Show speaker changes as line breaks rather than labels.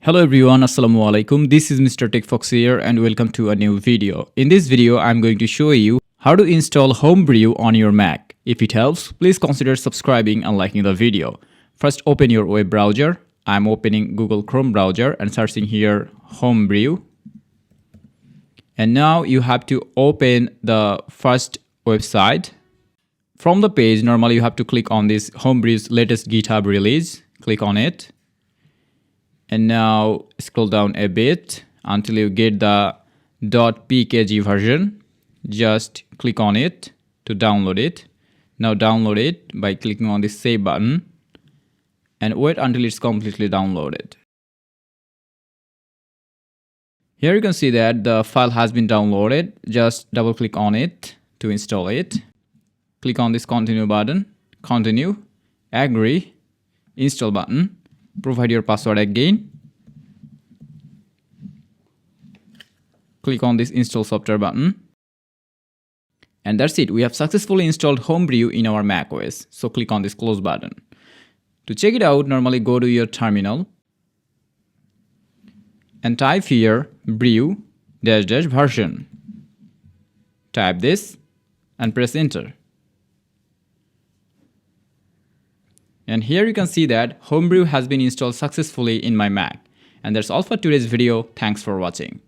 Hello everyone, Assalamu alaikum. This is Mr. TECHFOX here and welcome to a new video. In this video, I'm going to show you how to install Homebrew on your Mac. If it helps, please consider subscribing and liking the video. First, open your web browser. I'm opening Google Chrome browser and searching here Homebrew. And now you have to open the first website. From the page, normally you have to click on this Homebrew's latest GitHub release. Click on it. And now scroll down a bit until you get the .pkg version. Just click on it to download it. Now download it by clicking on the save button and wait until it's completely downloaded. Here you can see that the file has been downloaded. Just double click on it to install it. Click on this continue button, continue, agree, install button. Provide your password again. Click on this install software button. And that's it. We have successfully installed Homebrew in our macOS. So click on this close button. To check it out, normally go to your terminal and type here brew -- version. Type this and press enter. And here you can see that Homebrew has been installed successfully in my Mac. And that's all for today's video. Thanks for watching.